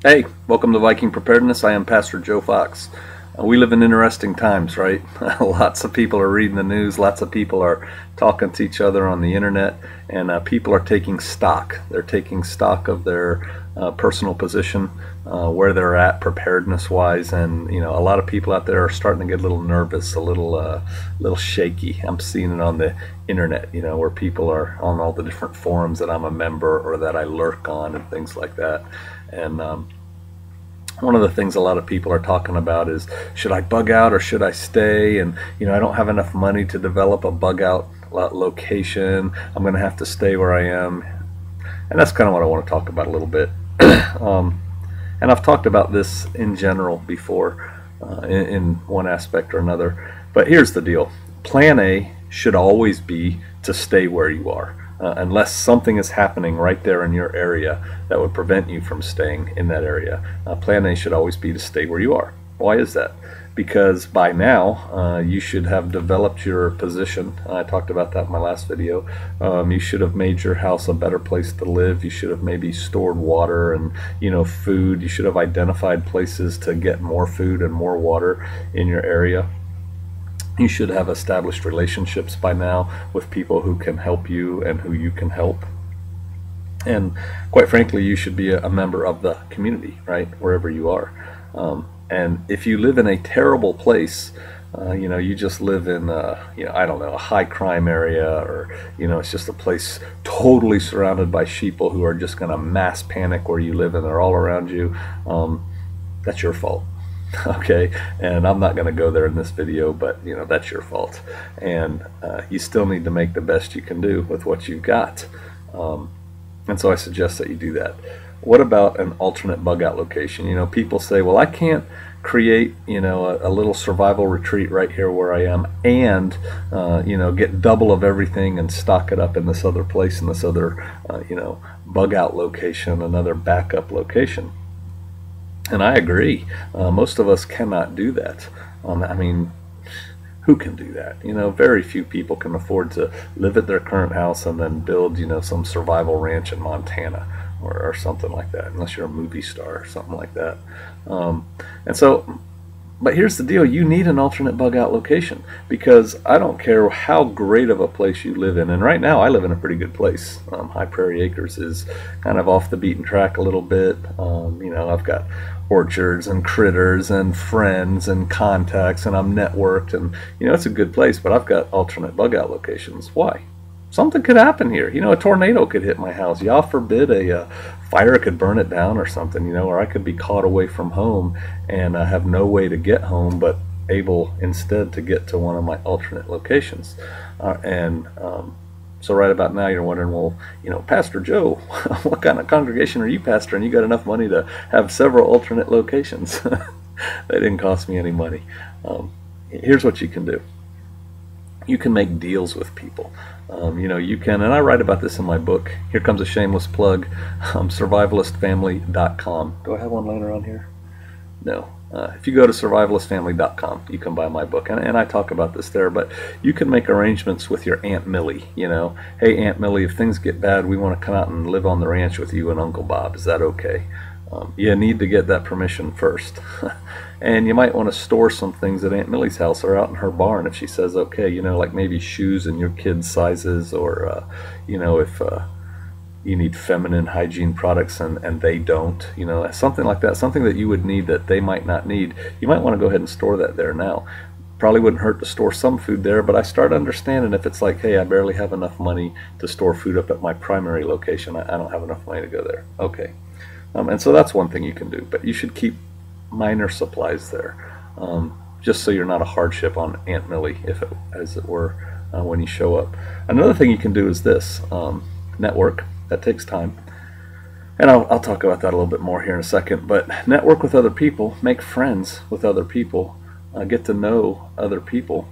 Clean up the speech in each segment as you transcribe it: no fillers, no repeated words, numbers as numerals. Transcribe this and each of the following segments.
Hey, welcome to Viking Preparedness. I am Pastor Joe Fox. We live in interesting times, right? Lots of people are reading the news, lots of people are talking to each other on the internet, and people are taking stock. They're taking stock of their personal position, where they're at preparedness-wise, and a lot of people out there are starting to get a little nervous, a little shaky. I'm seeing it on the internet, where people are on all the different forums that I'm a member or that I lurk on and things like that. And one of the things a lot of people are talking about is, should I bug out or should I stay? And I don't have enough money to develop a bug out location. I'm going to have to stay where I am. And that's kind of what I want to talk about a little bit. And I've talked about this in general before, in one aspect or another. But here's the deal. Plan A should always be to stay where you are. Unless something is happening right there in your area that would prevent you from staying in that area. Plan A should always be to stay where you are. Why is that? Because by now you should have developed your position. I talked about that in my last video. You should have made your house a better place to live. You should have maybe stored water and food. You should have identified places to get more food and more water in your area. You should have established relationships by now with people who can help you and who you can help. And quite frankly, you should be a member of the community, right, wherever you are. And if you live in a terrible place, you just live in, I don't know, a high crime area, or, it's just a place totally surrounded by sheeple who are just going to mass panic where you live and they're all around you, that's your fault. Okay, and I'm not going to go there in this video, but that's your fault, and you still need to make the best you can do with what you've got, and so I suggest that you do that. What about an alternate bug out location? People say, well, I can't create a little survival retreat right here where I am and get double of everything and stock it up in this other place, in this other bug out location, another backup location. And I agree. Most of us cannot do that. I mean, who can do that? Very few people can afford to live at their current house and then build, some survival ranch in Montana or something like that, unless you're a movie star or something like that. But here's the deal. You need an alternate bug out location, because I don't care how great of a place you live in. And right now I live in a pretty good place. High Prairie Acres is kind of off the beaten track a little bit. I've got orchards and critters and friends and contacts, and I'm networked, and it's a good place, but I've got alternate bug out locations. Why? Something could happen here. A tornado could hit my house. Y'all forbid a fire could burn it down or something, or I could be caught away from home and have no way to get home, but able instead to get to one of my alternate locations. So right about now you're wondering, well, Pastor Joe, what kind of congregation are you pastoring? You got enough money to have several alternate locations. They didn't cost me any money. Here's what you can do. You can make deals with people. You can, and I write about this in my book. Here comes a shameless plug, survivalistfamily.com. Do I have one laying around here? No. If you go to survivalistfamily.com, you can buy my book, and I talk about this there. But you can make arrangements with your Aunt Millie. Hey, Aunt Millie, if things get bad, we want to come out and live on the ranch with you and Uncle Bob. Is that okay? You need to get that permission first. And you might want to store some things at Aunt Millie's house or out in her barn if she says okay, like maybe shoes in your kids' sizes, or if you need feminine hygiene products and they don't, something like that, something that you would need that they might not need. You might want to go ahead and store that there now. Probably wouldn't hurt to store some food there, but I start understanding if it's like, hey, I barely have enough money to store food up at my primary location. I don't have enough money to go there. Okay. And so that's one thing you can do, but you should keep minor supplies there, just so you're not a hardship on Aunt Millie, as it were, when you show up. Another thing you can do is this, network. That takes time, and I'll talk about that a little bit more here in a second. But network with other people, make friends with other people, get to know other people,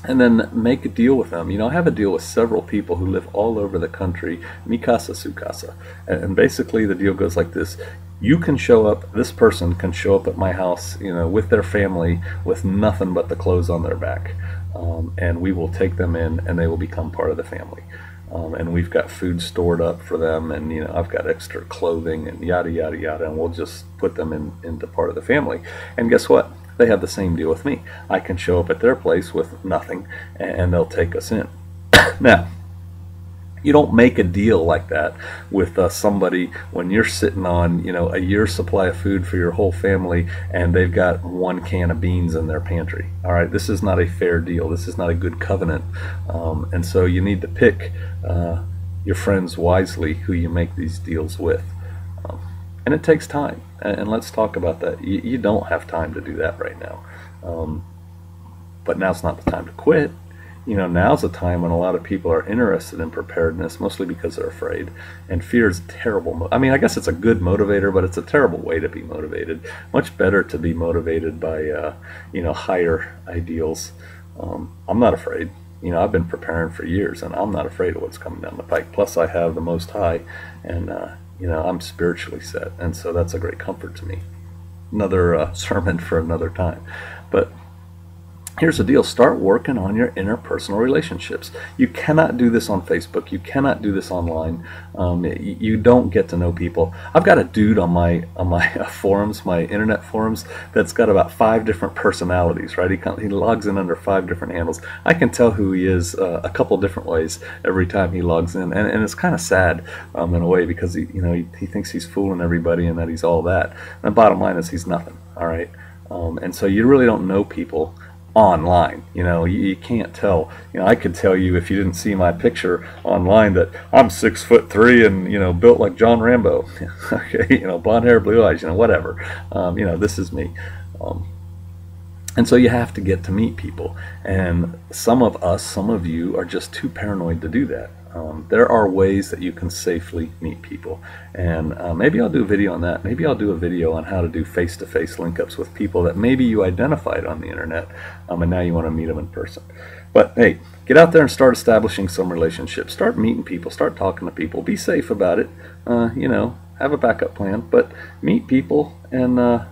and then make a deal with them. I have a deal with several people who live all over the country, mi casa su casa, and basically the deal goes like this. You can show up, this person can show up at my house, with their family, with nothing but the clothes on their back, and we will take them in and they will become part of the family. and we've got food stored up for them, and I've got extra clothing and yada yada yada, and we'll just put them into part of the family. And guess what? They have the same deal with me. I can show up at their place with nothing, and they'll take us in. Now, you don't make a deal like that with somebody when you're sitting on a year's supply of food for your whole family, and they've got one can of beans in their pantry. All right, this is not a fair deal. This is not a good covenant, and so you need to pick your friends wisely who you make these deals with. And it takes time, and let's talk about that. You don't have time to do that right now, but now's not the time to quit. Now's a time when a lot of people are interested in preparedness, mostly because they're afraid. And fear is terrible. I mean, I guess it's a good motivator, but it's a terrible way to be motivated. Much better to be motivated by, higher ideals. I'm not afraid. I've been preparing for years, and I'm not afraid of what's coming down the pike. Plus, I have the Most High, and, I'm spiritually set. And so that's a great comfort to me. Another sermon for another time. But here's the deal. Start working on your interpersonal relationships. You cannot do this on Facebook. You cannot do this online. You don't get to know people. I've got a dude on my forums, my internet forums, that's got about 5 different personalities, right? He logs in under 5 different handles. I can tell who he is a couple different ways every time he logs in, and it's kind of sad in a way, because he thinks he's fooling everybody and that he's all that. And the bottom line is he's nothing, all right? And so you really don't know people online. You can't tell. I could tell you, if you didn't see my picture online, that I'm 6'3" and built like John Rambo. Okay, blonde hair, blue eyes, whatever. This is me. And so you have to get to meet people, and some of you are just too paranoid to do that. There are ways that you can safely meet people, and maybe I'll do a video on that. Maybe I'll do a video on how to do face-to-face link-ups with people that maybe you identified on the internet, and now you want to meet them in person. But hey, get out there and start establishing some relationships. Start meeting people. Start talking to people. Be safe about it. Have a backup plan, but meet people and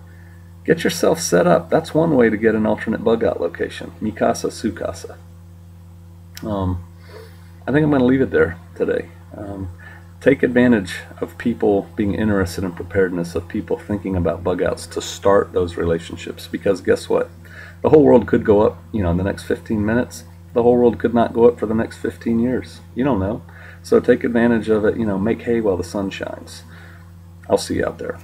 get yourself set up. That's one way to get an alternate bug out location. Mi casa, su casa. I think I'm going to leave it there today. Take advantage of people being interested in preparedness, of people thinking about bug outs, to start those relationships. Because guess what? The whole world could go up, in the next 15 minutes. The whole world could not go up for the next 15 years. You don't know. So take advantage of it. Make hay while the sun shines. I'll see you out there.